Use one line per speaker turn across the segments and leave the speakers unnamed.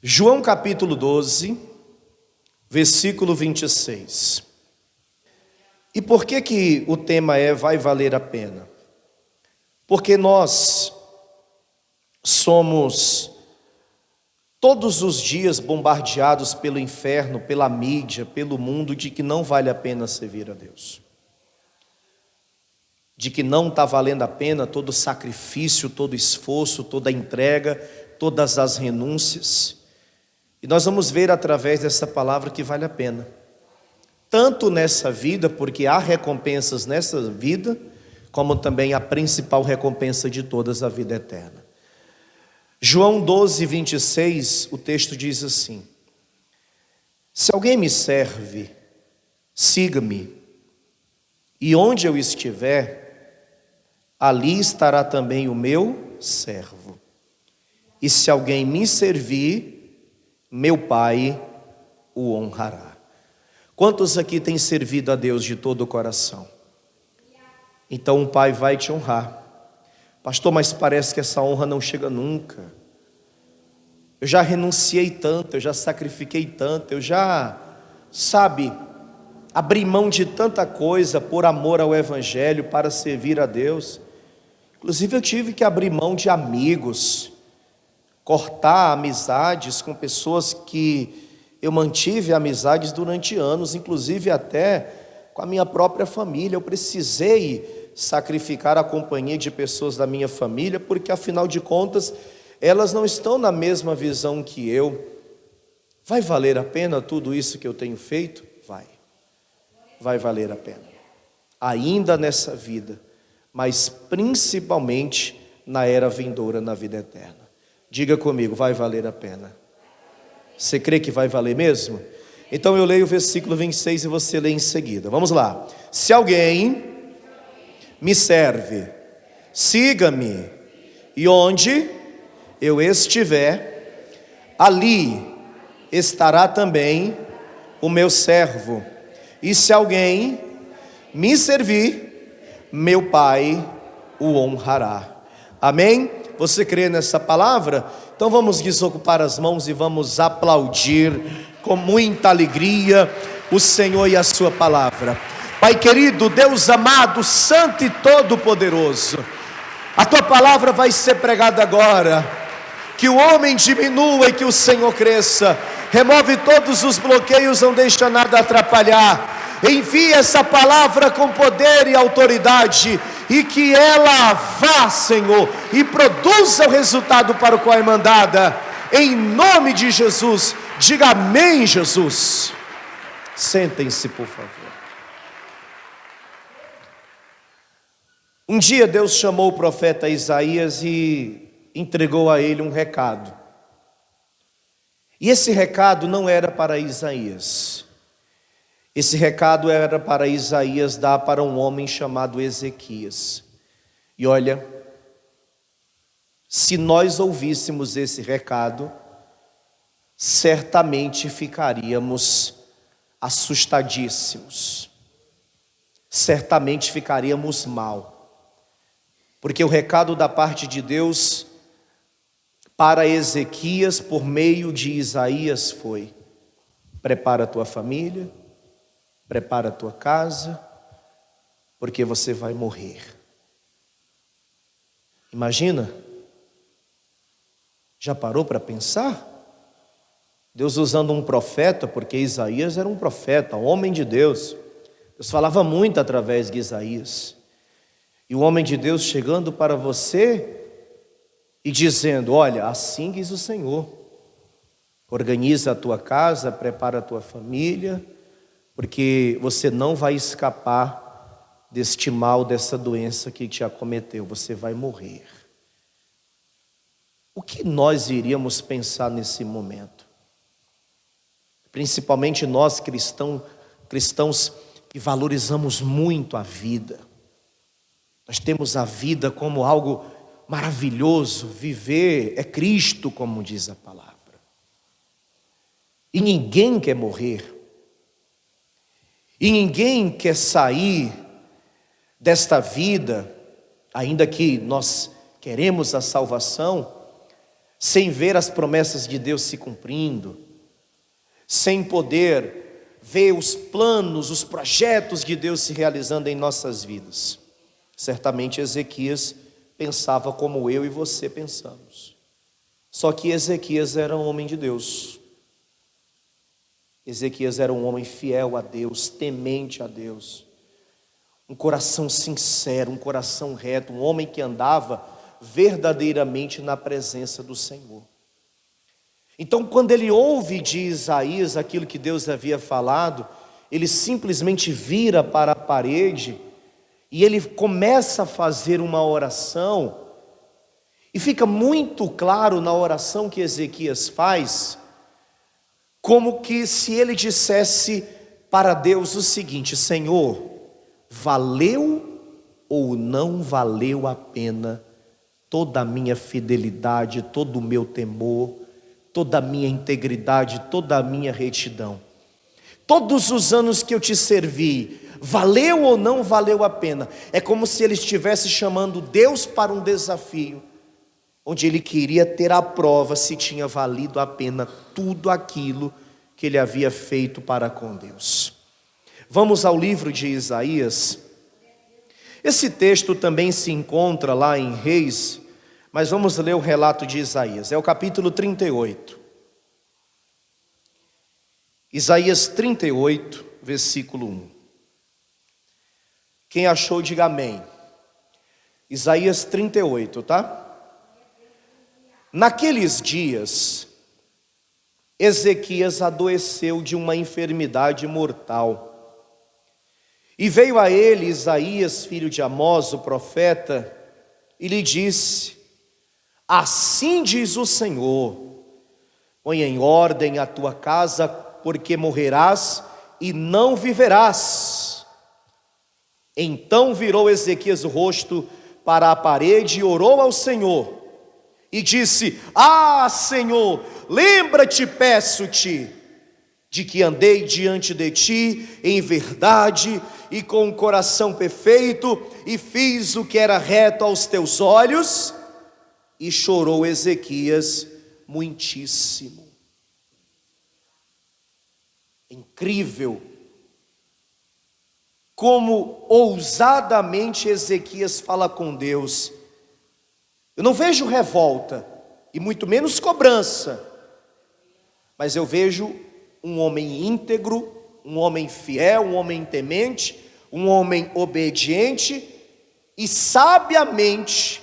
João capítulo 12, versículo 26. E por que o tema vai valer a pena? Porque nós somos todos os dias bombardeados pelo inferno, pela mídia, pelo mundo, de que não vale a pena servir a Deus. De que não está valendo a pena todo sacrifício, todo esforço, toda entrega, todas as renúncias. E nós vamos ver através dessa palavra que vale a pena. Tanto nessa vida, porque há recompensas nessa vida, como também a principal recompensa de todas, a vida eterna. João 12, 26, o texto diz assim: se alguém me serve, siga-me, e onde eu estiver, ali estará também o meu servo. E se alguém me servir, meu Pai o honrará. Quantos aqui têm servido a Deus de todo o coração? Então o Pai vai te honrar. Pastor, mas parece que essa honra não chega nunca. Eu já renunciei tanto, eu já sacrifiquei tanto, eu já, abri mão de tanta coisa por amor ao Evangelho, para servir a Deus. Inclusive eu tive que abrir mão de amigos, cortar amizades com pessoas que eu mantive amizades durante anos, inclusive até com a minha própria família. Eu precisei sacrificar a companhia de pessoas da minha família, porque afinal de contas, elas não estão na mesma visão que eu. Vai valer a pena tudo isso que eu tenho feito? Vai valer a pena. Ainda nessa vida, mas principalmente na era vindoura, na vida eterna. Diga comigo, vai valer a pena. Você crê que vai valer mesmo? Então eu leio o versículo 26 e você lê em seguida. Vamos lá. Se alguém me serve, siga-me, e onde eu estiver, ali estará também o meu servo. E se alguém me servir, meu Pai o honrará. Amém? Você crê nessa palavra? Então vamos desocupar as mãos e vamos aplaudir com muita alegria o Senhor e a sua palavra. Pai querido, Deus amado, santo e todo-poderoso, a tua palavra vai ser pregada agora. Que o homem diminua e que o Senhor cresça. Remove todos os bloqueios, não deixa nada atrapalhar. Envia essa palavra com poder e autoridade, e que ela vá, Senhor, e produza o resultado para o qual é mandada. Em nome de Jesus, diga amém, Jesus. Sentem-se, por favor. Um dia Deus chamou o profeta Isaías e entregou a ele um recado. E esse recado não era para Isaías. Esse recado era para Isaías dar para um homem chamado Ezequias. E olha, se nós ouvíssemos esse recado, certamente ficaríamos assustadíssimos. Certamente ficaríamos mal. Porque o recado da parte de Deus para Ezequias, por meio de Isaías, foi: prepara a tua família, prepara a tua casa, porque você vai morrer. Imagina? Já parou para pensar? Deus usando um profeta, porque Isaías era um profeta, um homem de Deus. Deus falava muito através de Isaías. E o homem de Deus chegando para você e dizendo: olha, assim diz o Senhor, organiza a tua casa, prepara a tua família, porque você não vai escapar deste mal, dessa doença que te acometeu, você vai morrer. O que nós iríamos pensar nesse momento? Principalmente nós cristãos que valorizamos muito a vida. Nós temos a vida como algo maravilhoso, viver é Cristo, como diz a palavra. E ninguém quer morrer. E ninguém quer sair desta vida, ainda que nós queremos a salvação, sem ver as promessas de Deus se cumprindo, sem poder ver os planos, os projetos de Deus se realizando em nossas vidas. Certamente Ezequias pensava como eu e você pensamos. Só que Ezequias era um homem de Deus. Ezequias era um homem fiel a Deus, temente a Deus. Um coração sincero, um coração reto, um homem que andava verdadeiramente na presença do Senhor. Então, quando ele ouve de Isaías aquilo que Deus havia falado, ele simplesmente vira para a parede e ele começa a fazer uma oração, e fica muito claro na oração que Ezequias faz, como que se ele dissesse para Deus o seguinte: Senhor, valeu ou não valeu a pena toda a minha fidelidade, todo o meu temor, toda a minha integridade, toda a minha retidão? Todos os anos que eu te servi, valeu ou não valeu a pena? É como se ele estivesse chamando Deus para um desafio, onde ele queria ter a prova se tinha valido a pena tudo aquilo que ele havia feito para com Deus. Vamos ao livro de Isaías. Esse texto também se encontra lá em Reis, mas vamos ler o relato de Isaías. É o capítulo 38. Isaías 38, versículo 1. Quem achou, diga amém. Isaías 38, tá? Naqueles dias, Ezequias adoeceu de uma enfermidade mortal. E veio a ele Isaías, filho de Amós, o profeta, e lhe disse: assim diz o Senhor, põe em ordem a tua casa, porque morrerás e não viverás. Então virou Ezequias o rosto para a parede e orou ao Senhor, e disse: ah, Senhor, lembra-te, peço-te, de que andei diante de ti em verdade e com o coração perfeito, e fiz o que era reto aos teus olhos. E chorou Ezequias muitíssimo. Incrível como ousadamente Ezequias fala com Deus. Eu não vejo revolta, e muito menos cobrança, mas eu vejo um homem íntegro, um homem fiel, um homem temente, um homem obediente e sabiamente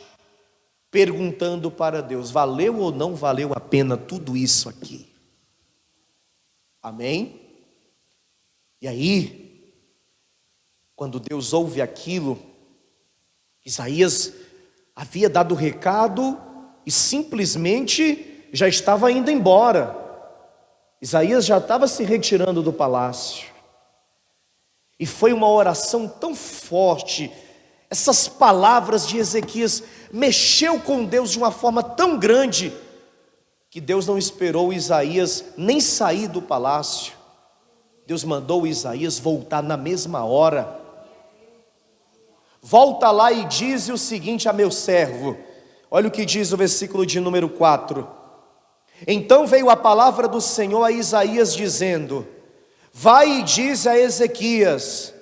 perguntando para Deus: valeu ou não valeu a pena tudo isso aqui? Amém? E aí, quando Deus ouve aquilo, Isaías havia dado o recado e simplesmente já estava indo embora. Isaías já estava se retirando do palácio. E foi uma oração tão forte, essas palavras de Ezequias mexeu com Deus de uma forma tão grande, que Deus não esperou Isaías nem sair do palácio. Deus mandou Isaías voltar na mesma hora. Volta lá e diz o seguinte a meu servo. Olha o que diz o versículo de número 4. Então veio a palavra do Senhor a Isaías dizendo: vai e diz a Ezequias: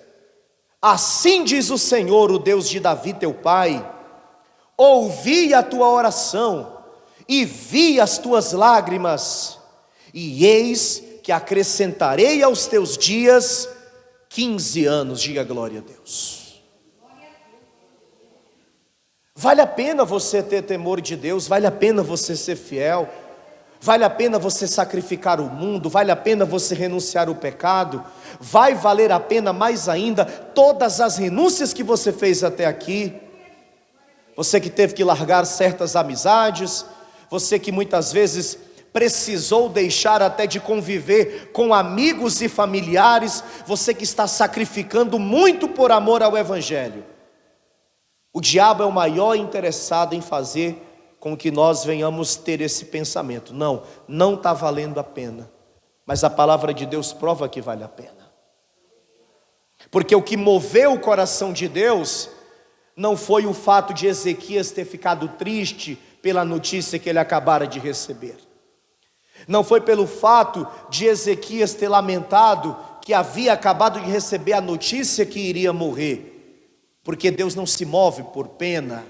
assim diz o Senhor, o Deus de Davi teu pai, ouvi a tua oração e vi as tuas lágrimas, e eis que acrescentarei aos teus dias 15 anos. Diga glória a Deus. Vale a pena você ter temor de Deus, vale a pena você ser fiel, vale a pena você sacrificar o mundo, vale a pena você renunciar ao pecado, vai valer a pena mais ainda todas as renúncias que você fez até aqui. Você que teve que largar certas amizades, você que muitas vezes precisou deixar até de conviver com amigos e familiares, você que está sacrificando muito por amor ao Evangelho. O diabo é o maior interessado em fazer com que nós venhamos ter esse pensamento: não está valendo a pena. Mas a palavra de Deus prova que vale a pena. Porque o que moveu o coração de Deus não foi o fato de Ezequias ter ficado triste pela notícia que ele acabara de receber. Não foi pelo fato de Ezequias ter lamentado que havia acabado de receber a notícia que iria morrer, porque Deus não se move por pena,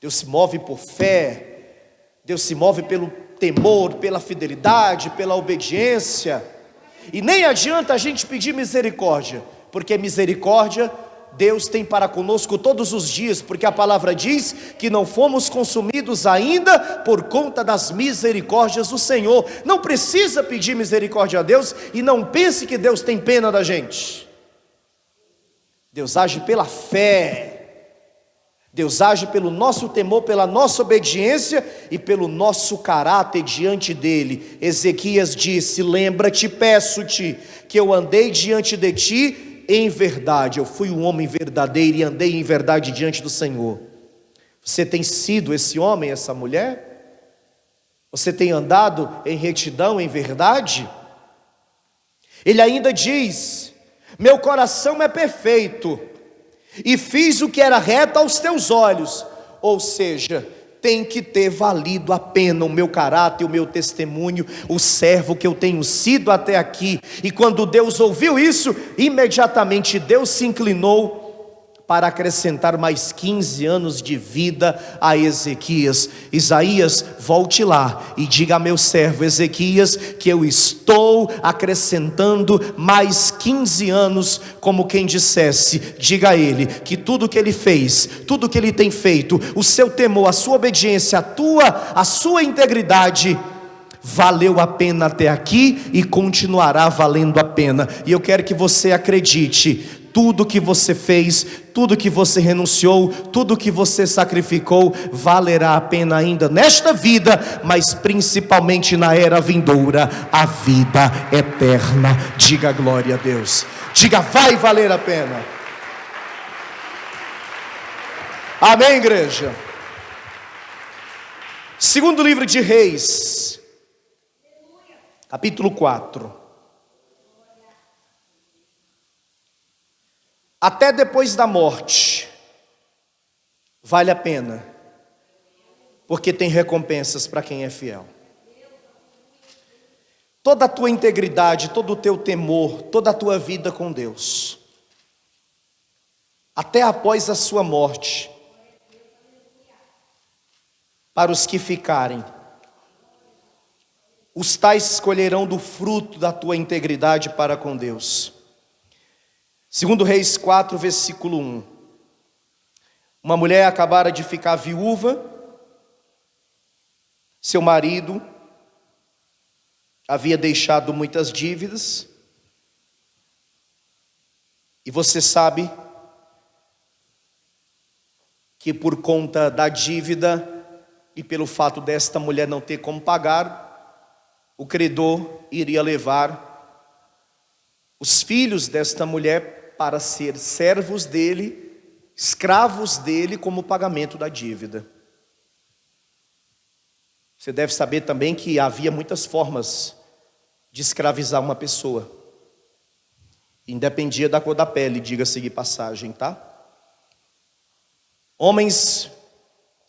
Deus se move por fé, Deus se move pelo temor, pela fidelidade, pela obediência. E nem adianta a gente pedir misericórdia, porque misericórdia Deus tem para conosco todos os dias, porque a palavra diz que não fomos consumidos ainda por conta das misericórdias do Senhor. Não precisa pedir misericórdia a Deus, e não pense que Deus tem pena da gente. Deus age pela fé, Deus age pelo nosso temor, pela nossa obediência e pelo nosso caráter diante dele. Ezequias disse: lembra-te, peço-te, que eu andei diante de ti em verdade, eu fui um homem verdadeiro e andei em verdade diante do Senhor. Você tem sido esse homem, essa mulher? Você tem andado em retidão, em verdade? Ele ainda diz: meu coração é perfeito, e fiz o que era reto aos teus olhos. Ou seja, tem que ter valido a pena o meu caráter, o meu testemunho, o servo que eu tenho sido até aqui. E quando Deus ouviu isso, imediatamente Deus se inclinou para acrescentar mais 15 anos de vida a Ezequias. Isaías, volte lá e diga a meu servo Ezequias que eu estou acrescentando mais 15 anos, como quem dissesse, diga a ele que tudo que ele fez, tudo que ele tem feito, o seu temor, a sua obediência, a sua integridade, valeu a pena até aqui e continuará valendo a pena. E eu quero que você acredite: tudo que você fez, tudo que você renunciou, tudo que você sacrificou, valerá a pena ainda nesta vida, mas principalmente na era vindoura, a vida eterna. Diga glória a Deus, diga vai valer a pena. Amém, igreja? Segundo livro de Reis, capítulo 4. Até depois da morte, vale a pena, porque tem recompensas para quem é fiel. Toda a tua integridade, todo o teu temor, toda a tua vida com Deus, até após a sua morte, para os que ficarem, os tais escolherão do fruto da tua integridade para com Deus. Segundo Reis 4, versículo 1. Uma mulher acabara de ficar viúva, seu marido havia deixado muitas dívidas, e você sabe que por conta da dívida e pelo fato desta mulher não ter como pagar, o credor iria levar os filhos desta mulher para ser servos dele, escravos dele, como pagamento da dívida. Você deve saber também que havia muitas formas de escravizar uma pessoa, independia da cor da pele, diga-se de passagem, tá? Homens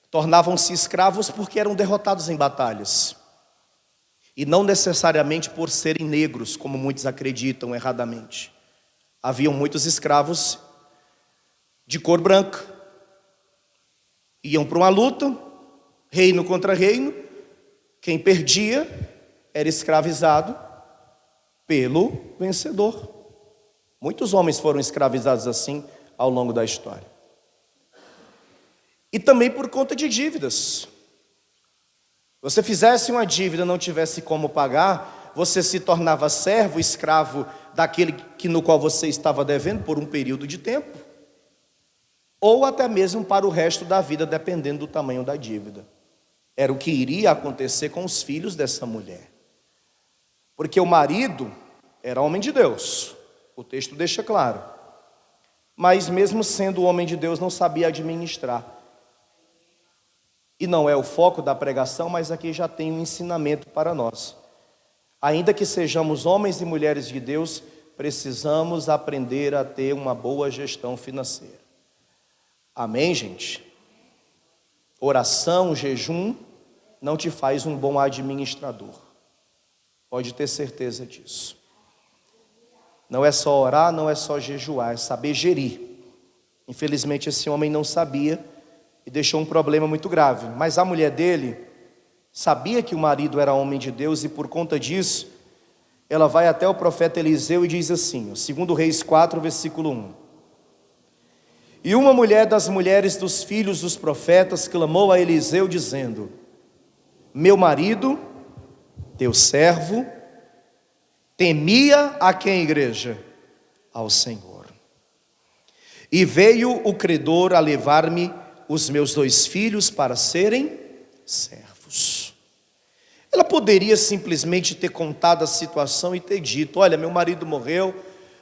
tornavam-se escravos porque eram derrotados em batalhas, e não necessariamente por serem negros, como muitos acreditam erradamente. Haviam muitos escravos de cor branca, iam para uma luta, reino contra reino, quem perdia era escravizado pelo vencedor. Muitos homens foram escravizados assim ao longo da história. E também por conta de dívidas. Você fizesse uma dívida e não tivesse como pagar, você se tornava servo, escravo daquele no qual você estava devendo por um período de tempo, ou até mesmo para o resto da vida, dependendo do tamanho da dívida. Era o que iria acontecer com os filhos dessa mulher, porque o marido era homem de Deus, o texto deixa claro, mas mesmo sendo homem de Deus não sabia administrar. E não é o foco da pregação, mas aqui já tem um ensinamento para nós. Ainda que sejamos homens e mulheres de Deus, precisamos aprender a ter uma boa gestão financeira. Amém, gente? Oração, jejum, não te faz um bom administrador. Pode ter certeza disso. Não é só orar, não é só jejuar, é saber gerir. Infelizmente esse homem não sabia e deixou um problema muito grave. Mas a mulher dele sabia que o marido era homem de Deus e por conta disso, ela vai até o profeta Eliseu e diz assim, 2 Reis 4, versículo 1. E uma mulher das mulheres dos filhos dos profetas clamou a Eliseu dizendo: meu marido, teu servo, temia a quem, igreja? Ao Senhor. E veio o credor a levar-me os meus 2 filhos para serem servos. Ela poderia simplesmente ter contado a situação e ter dito: olha, meu marido morreu,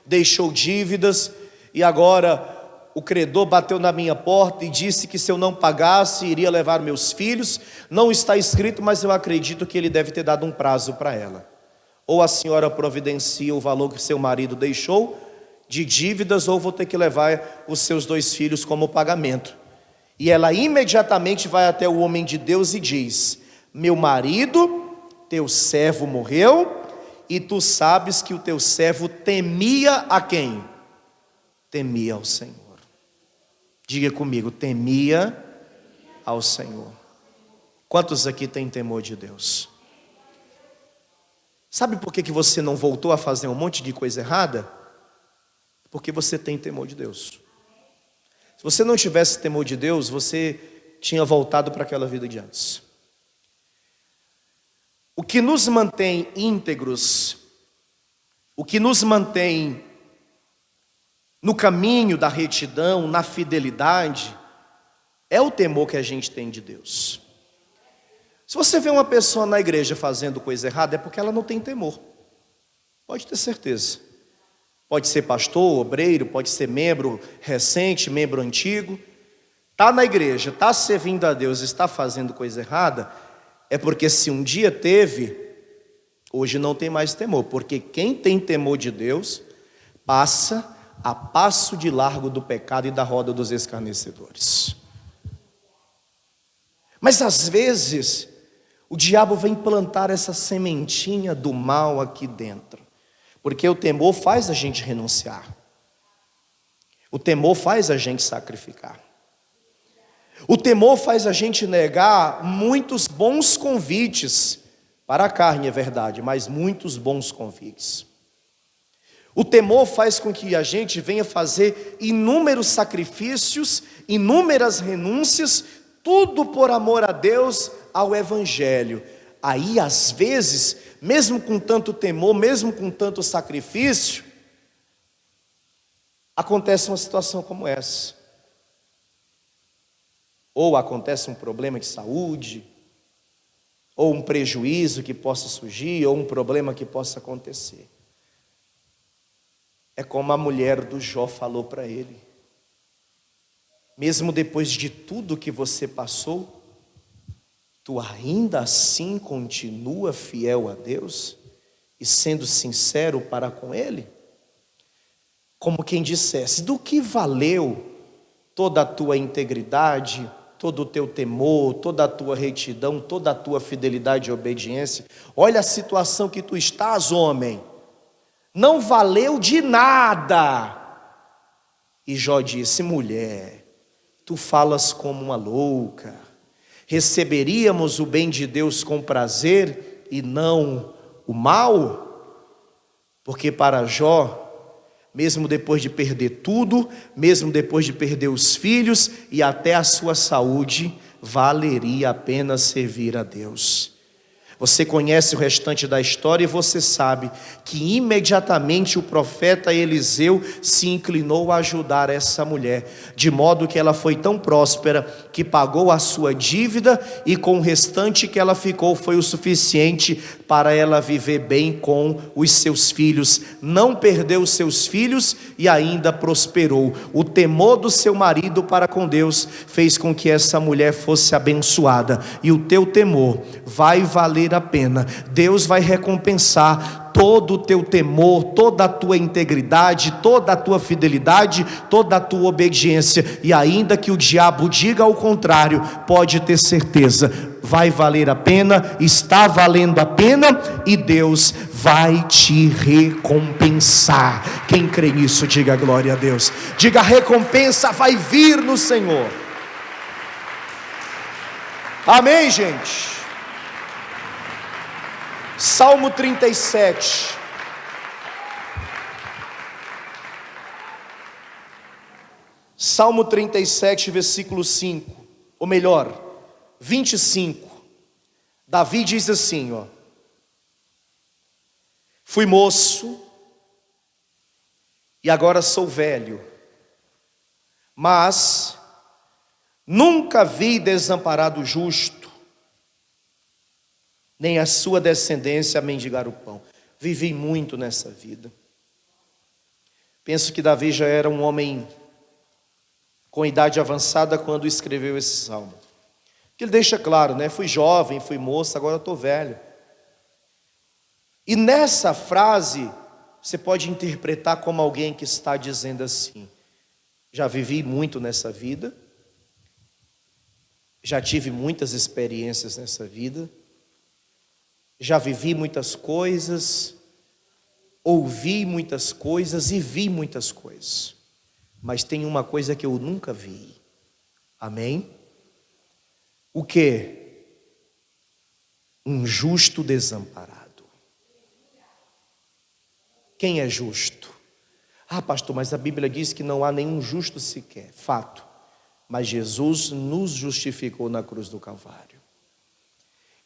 deixou dívidas e agora o credor bateu na minha porta e disse que se eu não pagasse iria levar meus filhos. Não está escrito, mas eu acredito que ele deve ter dado um prazo para ela. Ou a senhora providencia o valor que seu marido deixou de dívidas, ou vou ter que levar os seus 2 filhos como pagamento. E ela imediatamente vai até o homem de Deus e diz: meu marido, teu servo morreu, e tu sabes que o teu servo temia a quem? Temia ao Senhor. Diga comigo, temia ao Senhor. Quantos aqui têm temor de Deus? Sabe por que você não voltou a fazer um monte de coisa errada? Porque você tem temor de Deus. Se você não tivesse temor de Deus, você tinha voltado para aquela vida de antes. O que nos mantém íntegros, o que nos mantém no caminho da retidão, na fidelidade, é o temor que a gente tem de Deus. Se você vê uma pessoa na igreja fazendo coisa errada, é porque ela não tem temor. Pode ter certeza. Pode ser pastor, obreiro, pode ser membro recente, membro antigo. Está na igreja, está servindo a Deus, está fazendo coisa errada, é porque se um dia teve, hoje não tem mais temor. Porque quem tem temor de Deus, passa a passo de largo do pecado e da roda dos escarnecedores. Mas às vezes o diabo vem plantar essa sementinha do mal aqui dentro, porque o temor faz a gente renunciar, o temor faz a gente sacrificar, o temor faz a gente negar muitos bons convites para a carne, é verdade, mas muitos bons convites. O temor faz com que a gente venha fazer inúmeros sacrifícios, inúmeras renúncias, tudo por amor a Deus, ao Evangelho. Aí às vezes, mesmo com tanto temor, mesmo com tanto sacrifício, acontece uma situação como essa. Ou acontece um problema de saúde, ou um prejuízo que possa surgir, ou um problema que possa acontecer. É como a mulher do Jó falou para ele: mesmo depois de tudo que você passou, tu ainda assim continua fiel a Deus e sendo sincero para com Ele? Como quem dissesse: do que valeu toda a tua integridade, todo o teu temor, toda a tua retidão, toda a tua fidelidade e obediência? Olha a situação que tu estás, homem, não valeu de nada. E Jó disse: mulher, tu falas como uma louca. Receberíamos o bem de Deus com prazer e não o mal? Porque para Jó, mesmo depois de perder tudo, mesmo depois de perder os filhos e até a sua saúde, valeria a pena servir a Deus. Você conhece o restante da história e você sabe que imediatamente o profeta Eliseu se inclinou a ajudar essa mulher, de modo que ela foi tão próspera que pagou a sua dívida, e com o restante que ela ficou foi o suficiente para ela viver bem com os seus filhos. Não perdeu os seus filhos e ainda prosperou. O temor do seu marido para com Deus fez com que essa mulher fosse abençoada, e o teu temor vai valer valer a pena. Deus vai recompensar todo o teu temor, toda a tua integridade, toda a tua fidelidade, toda a tua obediência. E ainda que o diabo diga ao contrário, pode ter certeza, vai valer a pena, está valendo a pena, e Deus vai te recompensar. Quem crê nisso, diga glória a Deus. Diga: a recompensa vai vir no Senhor. Amém, gente? Salmo 37. Salmo 37, versículo 5. Ou melhor, 25. Davi diz assim, ó: fui moço e agora sou velho, mas nunca vi desamparado o justo, nem a sua descendência mendigar o pão. Vivi muito nessa vida. Penso que Davi já era um homem com idade avançada quando escreveu esse salmo. Que ele deixa claro, né? Fui jovem, fui moço, agora estou velho. E nessa frase, você pode interpretar como alguém que está dizendo assim: já vivi muito nessa vida, já tive muitas experiências nessa vida, já vivi muitas coisas, ouvi muitas coisas e vi muitas coisas, mas tem uma coisa que eu nunca vi. Amém? O quê? Um justo desamparado. Quem é justo? Ah, pastor, mas a Bíblia diz que não há nenhum justo sequer. Fato. Mas Jesus nos justificou na cruz do Calvário.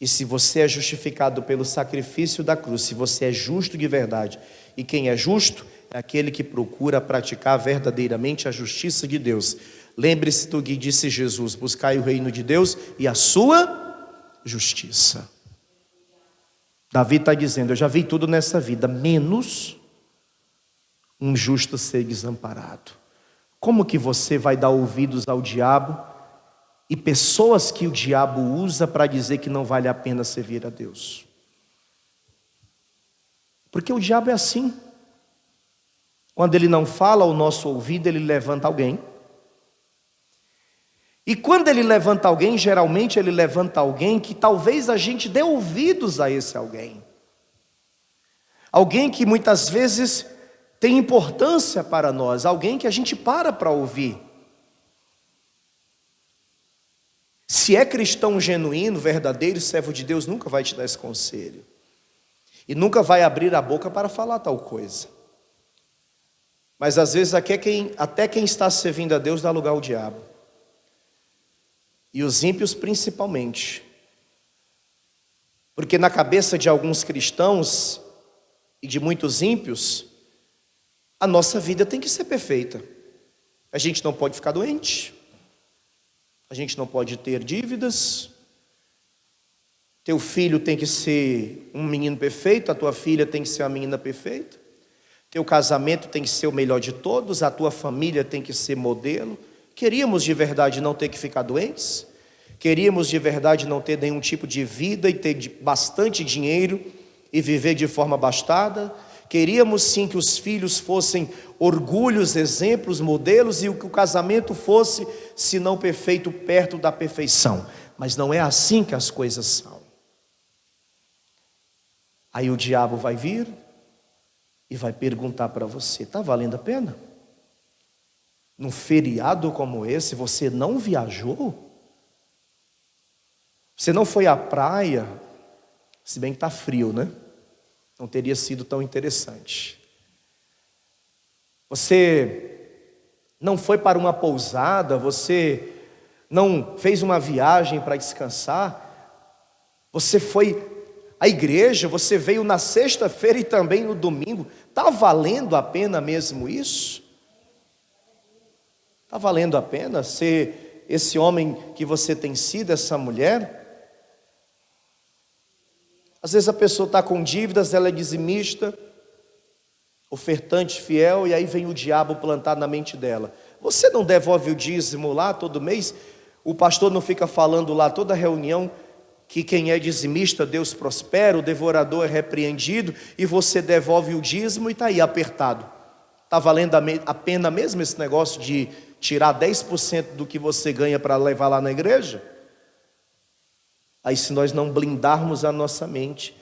E se você é justificado pelo sacrifício da cruz, se você é justo de verdade, e quem é justo é aquele que procura praticar verdadeiramente a justiça de Deus. Lembre-se do que disse Jesus: buscai o reino de Deus e a sua justiça. Davi está dizendo: eu já vi tudo nessa vida, menos um justo ser desamparado. Como que você vai dar ouvidos ao diabo e pessoas que o diabo usa para dizer que não vale a pena servir a Deus? Porque o diabo é assim. Quando ele não fala ao nosso ouvido, ele levanta alguém. E quando ele levanta alguém, geralmente ele levanta alguém que talvez a gente dê ouvidos a esse alguém. Alguém que muitas vezes tem importância para nós, alguém que a gente para ouvir. Se é cristão genuíno, verdadeiro, servo de Deus, nunca vai te dar esse conselho. E nunca vai abrir a boca para falar tal coisa. Mas às vezes até quem está servindo a Deus dá lugar ao diabo. E os ímpios principalmente. Porque na cabeça de alguns cristãos e de muitos ímpios, a nossa vida tem que ser perfeita. A gente não pode ficar doente. A gente não pode ter dívidas. Teu filho tem que ser um menino perfeito, a tua filha tem que ser uma menina perfeita. Teu casamento tem que ser o melhor de todos, a tua família tem que ser modelo. Queríamos de verdade não ter que ficar doentes? Queríamos de verdade não ter nenhum tipo de vida e ter bastante dinheiro e viver de forma abastada? Queríamos sim que os filhos fossem orgulhos, exemplos, modelos, e que o casamento fosse, se não perfeito, perto da perfeição. Mas não é assim que as coisas são. Aí o diabo vai vir e vai perguntar para você: está valendo a pena? Num feriado como esse, você não viajou? Você não foi à praia? Se bem que está frio, né? Não teria sido tão interessante. Você não foi para uma pousada? Você não fez uma viagem para descansar? Você foi à igreja? Você veio na sexta-feira e também no domingo? Está valendo a pena mesmo isso? Está valendo a pena ser esse homem que você tem sido, essa mulher? Às vezes a pessoa está com dívidas, ela é dizimista, ofertante fiel, e aí vem o diabo plantar na mente dela: você não devolve o dízimo lá todo mês? O pastor não fica falando lá toda reunião que quem é dizimista, Deus prospera, o devorador é repreendido, e você devolve o dízimo e está aí apertado. Está valendo a pena mesmo esse negócio de tirar 10% do que você ganha para levar lá na igreja? Aí, se nós não blindarmos a nossa mente,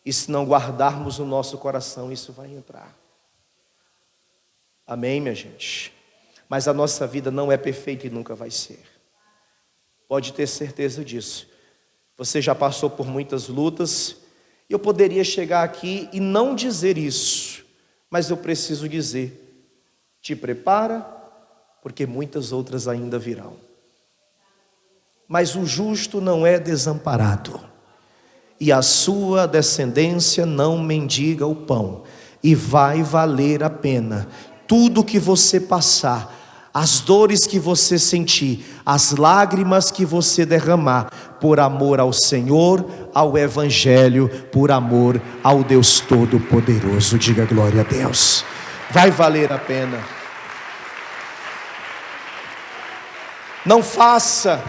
e se não guardarmos o nosso coração, isso vai entrar. Amém, minha gente? Mas a nossa vida não é perfeita e nunca vai ser. Pode ter certeza disso. Você já passou por muitas lutas. Eu poderia chegar aqui e não dizer isso, mas eu preciso dizer: te prepara, porque muitas outras ainda virão. Mas o justo não é desamparado, e a sua descendência não mendiga o pão, e vai valer a pena tudo que você passar, as dores que você sentir, as lágrimas que você derramar, por amor ao Senhor, ao Evangelho, por amor ao Deus Todo-Poderoso. Diga glória a Deus. Vai valer a pena. Não faça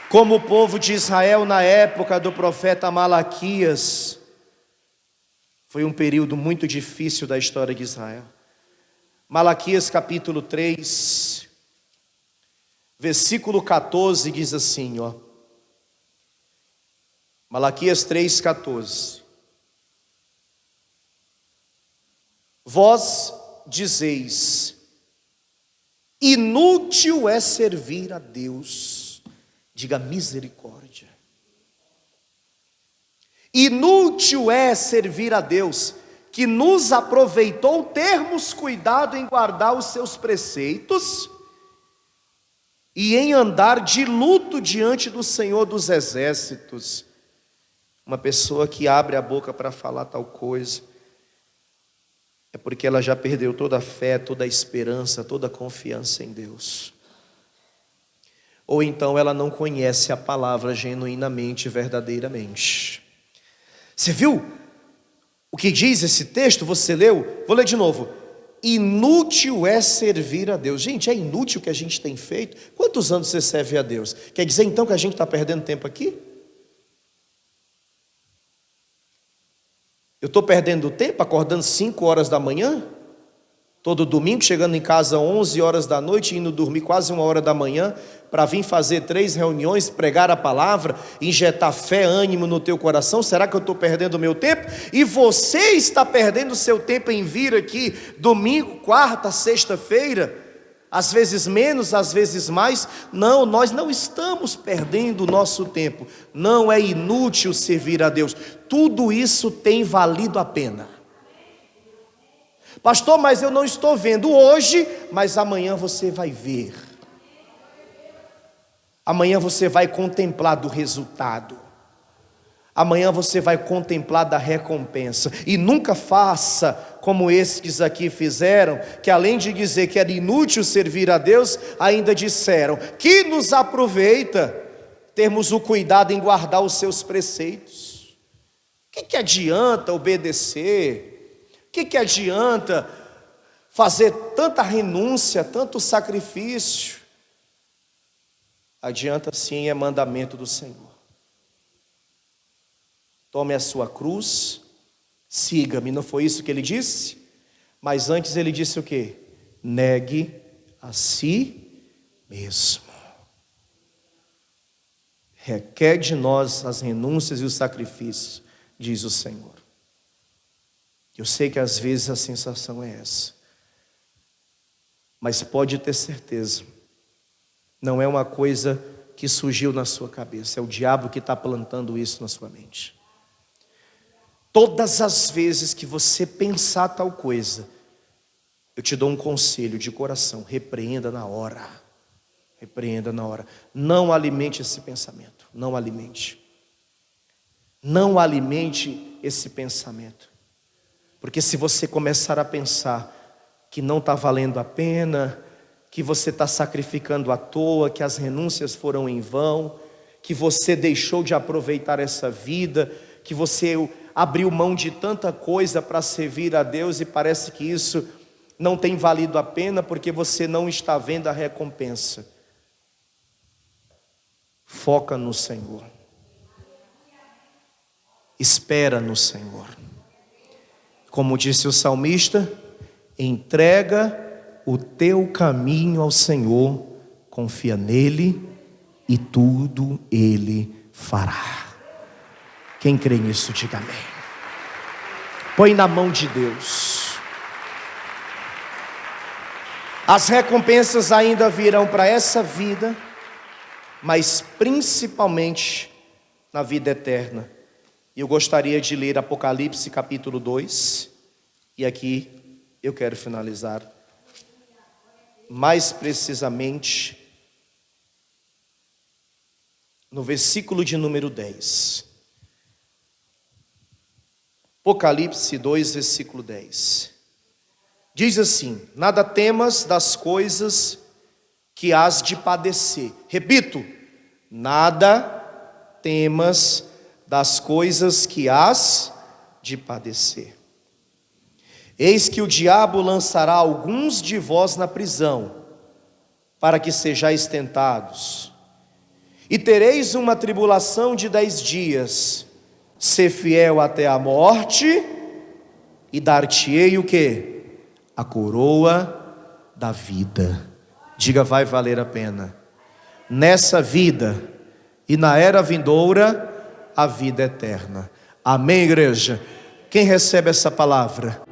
como o povo de Israel na época do profeta Malaquias. Foi um período muito difícil da história de Israel. Malaquias capítulo 3, versículo 14 diz assim, ó. Malaquias 3,14. Vós dizeis: inútil é servir a Deus. Diga misericórdia. Inútil é servir a Deus, que nos aproveitou termos cuidado em guardar os seus preceitos e em andar de luto diante do Senhor dos exércitos. Uma pessoa que abre a boca para falar tal coisa, é porque ela já perdeu toda a fé, toda a esperança, toda a confiança em Deus. Ou então ela não conhece a palavra genuinamente, verdadeiramente. Você viu o que diz esse texto? Você leu? Vou ler de novo. Inútil é servir a Deus. Gente, é inútil o que a gente tem feito. Quantos anos você serve a Deus? Quer dizer então que a gente está perdendo tempo aqui? Eu estou perdendo tempo acordando 5 horas da manhã? Todo domingo, chegando em casa 11 horas da noite, indo dormir quase 1 hora da manhã, para vir fazer 3 reuniões, pregar a palavra, injetar fé, ânimo no teu coração. Será que eu estou perdendo o meu tempo? E você está perdendo o seu tempo em vir aqui, domingo, quarta, sexta-feira, às vezes menos, às vezes mais. Não, nós não estamos perdendo o nosso tempo. Não é inútil servir a Deus. Tudo isso tem valido a pena. Pastor, mas eu não estou vendo hoje, mas amanhã você vai ver. Amanhã você vai contemplar do resultado. Amanhã você vai contemplar da recompensa. E nunca faça como esses aqui fizeram, que além de dizer que era inútil servir a Deus, ainda disseram: que nos aproveita termos o cuidado em guardar os seus preceitos. O que adianta obedecer? O que adianta fazer tanta renúncia, tanto sacrifício? Adianta sim, é mandamento do Senhor. Tome a sua cruz, siga-me. Não foi isso que ele disse? Mas antes ele disse o quê? Negue a si mesmo. Requer de nós as renúncias e os sacrifícios, diz o Senhor. Eu sei que às vezes a sensação é essa, mas pode ter certeza, não é uma coisa que surgiu na sua cabeça, é o diabo que está plantando isso na sua mente. Todas as vezes que você pensar tal coisa, eu te dou um conselho de coração: repreenda na hora. Repreenda na hora. Não alimente esse pensamento. Não alimente. Não alimente esse pensamento. Porque se você começar a pensar que não está valendo a pena, que você está sacrificando à toa, que as renúncias foram em vão, que você deixou de aproveitar essa vida, que você abriu mão de tanta coisa para servir a Deus e parece que isso não tem valido a pena porque você não está vendo a recompensa. Foca no Senhor. espera no Senhor. Como disse o salmista, entrega o teu caminho ao Senhor, confia nele e tudo ele fará. Quem crê nisso, diga amém. Põe na mão de Deus. As recompensas ainda virão para essa vida, mas principalmente na vida eterna. E eu gostaria de ler Apocalipse capítulo 2, e aqui eu quero finalizar. Mais precisamente, no versículo de número 10. Apocalipse 2, versículo 10. Diz assim: nada temas das coisas que hás de padecer. Repito, nada temas das coisas que hás de padecer. Eis que o diabo lançará alguns de vós na prisão, para que sejais tentados. E tereis uma tribulação de 10 dias. Ser fiel até a morte, e dar-te-ei o quê? A coroa da vida. Diga, vai valer a pena. Nessa vida e na era vindoura, a vida eterna. Amém, igreja? Quem recebe essa palavra?